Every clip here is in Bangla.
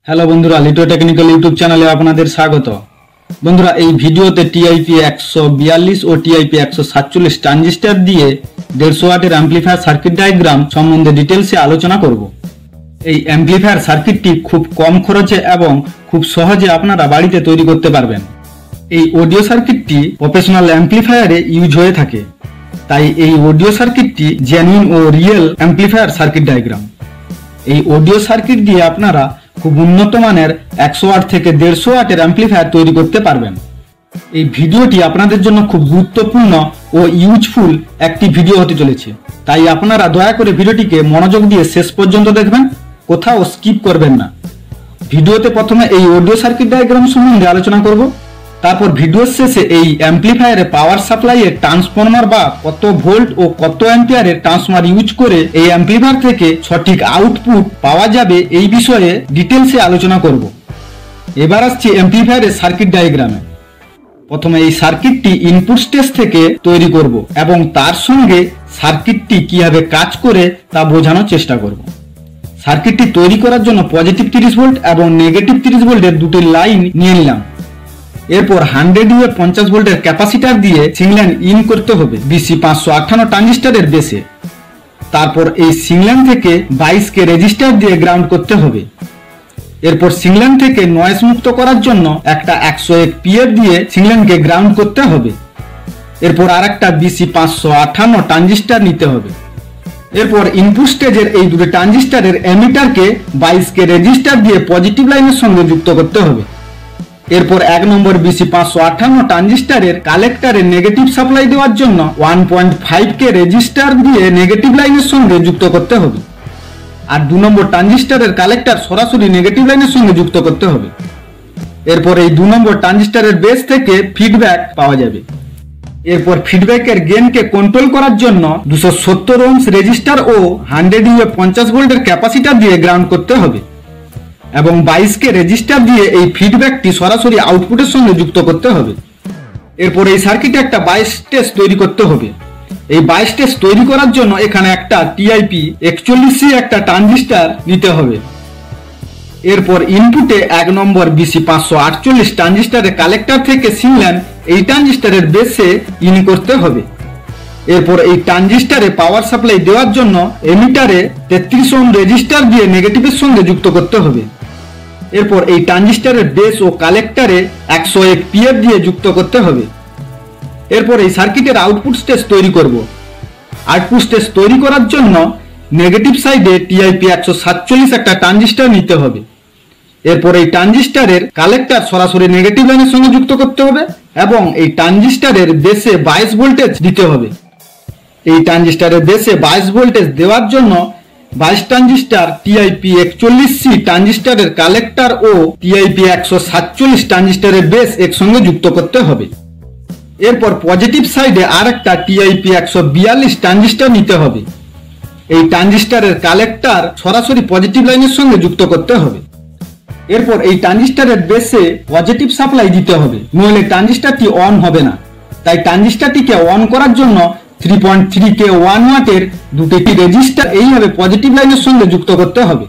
হ্যালো বন্ধুরা, লিটো টেকনিক্যাল ইউটিউব চ্যানেলে আপনাদের স্বাগত। বন্ধুরা, এই ভিডিওতে টিআইপি 142 ও টিআইপি 147 ট্রানজিস্টর দিয়ে 150 ওয়াটের অ্যাম্পলিফায়ার সার্কিট ডায়াগ্রাম সম্বন্ধে ডিটেলসে আলোচনা করব। এই অ্যাম্পলিফায়ার সার্কিটটি খুব কম খরচে এবং খুব সহজে আপনারা বাড়িতে তৈরি করতে পারবেন। এই অডিও সার্কিটটি প্রফেশনাল অ্যাম্পলিফায়ারে ইউজ হয়ে থাকে, তাই এই অডিও সার্কিটটি জেনুইন ও রিয়েল অ্যাম্পলিফায়ার সার্কিট ডায়াগ্রাম। এই অডিও সার্কিট দিয়ে আপনারা খুব উন্নত মানের 100 ওয়াট থেকে 150 ওয়াটের অ্যাম্পলিফায়ার তৈরি করতে পারবেন। এই ভিডিওটি আপনাদের জন্য খুব গুরুত্বপূর্ণ ও ইউজফুল একটি ভিডিও হতে চলেছে, তাই আপনারা দয়া করে ভিডিওটিকে মনোযোগ দিয়ে শেষ পর্যন্ত দেখবেন, কোথাও স্কিপ করবেন না। ভিডিওতে প্রথমে এই অডিও সার্কিট ডায়াগ্রাম সম্বন্ধে আলোচনা করব, তারপর ভিডিওর শেষে এই অ্যাম্পলিফায়ারে পাওয়ার সাপ্লাইয়ের ট্রান্সফরমার বা কত ভোল্ট ও কত অ্যাম্পিয়ারের ট্রান্সফরমার ইউজ করে এই অ্যাম্পলিফায়ার থেকে সঠিক আউটপুট পাওয়া যাবে এই বিষয়ে ডিটেলসে আলোচনা করব। এবার আসছি অ্যাম্পলিফায়ারের সার্কিট ডায়াগ্রামে। প্রথমে এই সার্কিটটি ইনপুট স্টেজ থেকে তৈরি করব এবং তার সঙ্গে সার্কিটটি কিভাবে কাজ করে তা বোঝানোর চেষ্টা করব। সার্কিটটি তৈরি করার জন্য পজিটিভ 30 ভোল্ট এবং নেগেটিভ 30 ভোল্টের দুটি লাইন নিয়ে নিলাম। এরপর 100 ইউ 50 ভোল্টের ক্যাপাসিটার দিয়ে সিংলাইন ইন করতে হবে BC 558 ট্রানজিস্টরের বেসে। তারপর এই সিংলাইন থেকে 22K রেজিস্টার দিয়ে গ্রাউন্ড করতে হবে। এরপর সিংলাইন থেকে নয়েজ মুক্ত করার জন্য একটা 101 PF দিয়ে সিংলাইনকে গ্রাউন্ড করতে হবে। এরপর আরেকটা BC 558 ট্রানজিস্টর নিতে হবে। এরপর ইনপুট স্টেজের এই দুটো ট্রানজিস্টরের এমিটারকে 22K রেজিস্টার দিয়ে পজিটিভ লাইনের সঙ্গে যুক্ত করতে হবে। এরপর 1 নম্বর BC 558 ট্রানজিস্টরের কালেক্টরে নেগেটিভ সাপ্লাই দেওয়ার জন্য 1.5K রেজিস্টার দিয়ে নেগেটিভ লাইনের সঙ্গে যুক্ত করতে হবে। আর 2 নম্বর ট্রানজিস্টরের কালেক্টর সরাসরি নেগেটিভ লাইনের সঙ্গে যুক্ত করতে হবে। এরপর এই 2 নম্বর ট্রানজিস্টরের বেস থেকে ফিডব্যাক পাওয়া যাবে। এরপর ফিডব্যাকের গেইনকে কন্ট্রোল করার জন্য 270 ওহমস রেজিস্টার ও 100 ইউ 50 ভোল্টের ক্যাপাসিটার দিয়ে গ্রাউন্ড করতে হবে এবং 22K রেজিস্টার দিয়ে এই ফিডব্যাকটি সরাসরি আউটপুটের সঙ্গে যুক্ত করতে হবে। এরপর এই সার্কিটে একটা 22 স্টেজ তৈরি করতে হবে। এই 22 স্টেজ তৈরি করার জন্য এখানে একটা টিআইপি 41C একটা ট্রানজিস্টর নিতে হবে। এরপর ইনপুটে 1 নম্বর BC 548 ট্রানজিস্টরের কালেক্টর থেকে সিংলাইন এই ট্রানজিস্টরের বেসে ইন করতে হবে। এরপর এই ট্রানজিস্টরে পাওয়ার সাপ্লাই দেওয়ার জন্য এমিটারে 33 ওহম রেজিস্টার দিয়ে নেগেটিভের সঙ্গে যুক্ত করতে হবে। এরপর এই ট্রানজিস্টরের বেস ও কালেক্টরে 101 PF দিয়ে যুক্ত করতে হবে। এরপর এই সার্কিটের আউটপুট স্টেজ তৈরি করব। আউটপুট স্টেজ তৈরি করার জন্য নেগেটিভ সাইডে টিআইপি 147 একটা ট্রানজিস্টর নিতে হবে। এরপর এই ট্রানজিস্টরের কালেক্টর সরাসরি নেগেটিভ লাইনের সঙ্গে যুক্ত করতে হবে এবং এই ট্রানজিস্টরের বেসে 22 ভোল্টেজ দিতে হবে। এই ট্রানজিস্টরের বেসে 22 ভোল্টেজ দেওয়ার জন্য 22 ট্রানজিস্টর টিআইপি 41C ট্রানজিস্টরের কালেক্টর ও টিআইপি 147 ট্রানজিস্টরের বেস একসঙ্গে যুক্ত করতে হবে। এরপর পজিটিভ সাইডে আরেকটা টিআইপি 142 ট্রানজিস্টর নিতে হবে। এই ট্রানজিস্টরের কালেক্টর সরাসরি পজিটিভ লাইনের সঙ্গে যুক্ত করতে হবে। এরপর এই ট্রানজিস্টরের বেসে পজিটিভ সাপ্লাই দিতে হবে, নইলে ট্রানজিস্টরটি অন হবে না। তাই ট্রানজিস্টরটিকে অন করার জন্য 3.3K 1 ওয়াটের দুটি রেজিস্টার এইভাবে পজিটিভ লাইনের সঙ্গে যুক্ত করতে হবে।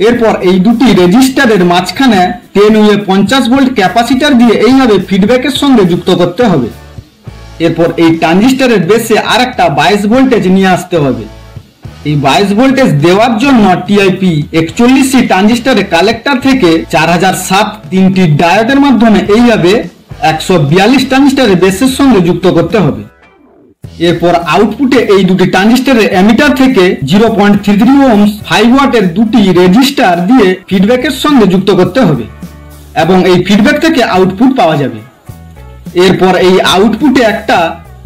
এরপর এই দুটি রেজিস্টারের মাঝখানে 10 ইউ 50 ভোল্ট ক্যাপাসিটার দিয়ে এইভাবে ফিডব্যাকের সঙ্গে যুক্ত করতে হবে। এরপর এই ট্রানজিস্টরের বেসে আরেকটা 22 ভোল্টেজ নিয়ে আসতে হবে। এই 22 ভোল্টেজ দেওয়ার জন্য টিআইপি 41C ট্রানজিস্টরের কালেক্টর থেকে 4007 তিনটি ডায়োডের মাধ্যমে এইভাবে 142 ট্রানজিস্টরের বেসের সঙ্গে যুক্ত করতে হবে। এরপর আউটপুটে এই দুটি ট্রানজিস্টরের এমিটার থেকে 0.33 ওহমস 5 ওয়াটের দুটি রেজিস্টার দিয়ে ফিডব্যাকের সঙ্গে যুক্ত করতে হবে এবং এই ফিডব্যাক থেকে আউটপুট পাওয়া যাবে। এরপর এই আউটপুটে একটা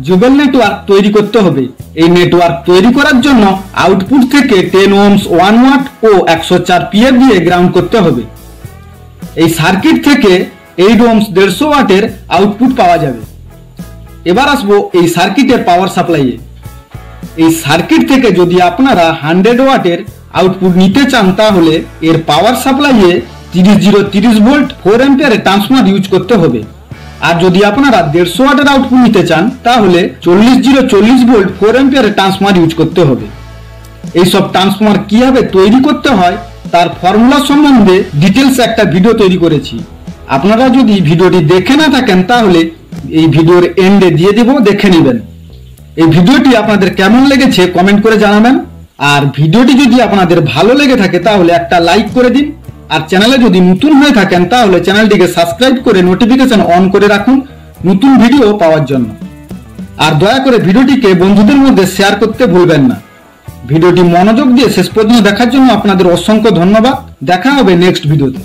জুবেল নেটওয়ার্ক তৈরি করতে হবে। এই নেটওয়ার্ক তৈরি করার জন্য আউটপুট থেকে 10 ওহমস 1 ওয়াট ও 104 PF দিয়ে গ্রাউন্ড করতে হবে। এই সার্কিট থেকে 8 ওহমস 150 ওয়াটের আউটপুট পাওয়া যাবে। এবার আসবো এই সার্কিটের পাওয়ার সাপ্লাইয়ে। এই সার্কিট থেকে যদি আপনারা 100 ওয়াটের আউটপুট নিতে চান তাহলে এর পাওয়ার সাপ্লাইয়ে 30 ভোল্ট 4 অ্যাম্পিয়ারের ট্রান্সফরমার ইউজ করতে হবে। আর যদি আপনারা 150 ওয়াটের আউটপুট নিতে চান তাহলে 40 ভোল্ট 4 অ্যাম্পিয়ারের ট্রান্সফরমার ইউজ করতে হবে। এই সব ট্রান্সফরমার কিভাবে তৈরি করতে হয় তার ফর্মুলা সম্বন্ধে ডিটেলস একটা ভিডিও তৈরি করেছি। আপনারা যদি ভিডিওটি দেখে না থাকেন তাহলে এই ভিডিওর এন্ডে দিয়ে দেব, দেখে নেবেন। এই ভিডিওটি আপনাদের কেমন লেগেছে কমেন্ট করে জানাবেন। আর ভিডিওটি যদি আপনাদের ভালো লেগে থাকে তাহলে একটা লাইক করে দিন। আর চ্যানেলে যদি নতুন হয়ে থাকেন তাহলে চ্যানেলটিকে সাবস্ক্রাইব করে নোটিফিকেশন অন করে রাখুন নতুন ভিডিও পাওয়ার জন্য। আর দয়া করে ভিডিওটিকে বন্ধুদের মধ্যে শেয়ার করতে ভুলবেন না। ভিডিওটি মনোযোগ দিয়ে শেষ পর্যন্ত দেখার জন্য আপনাদের অসংখ্য ধন্যবাদ। দেখা হবে নেক্সট ভিডিওতে।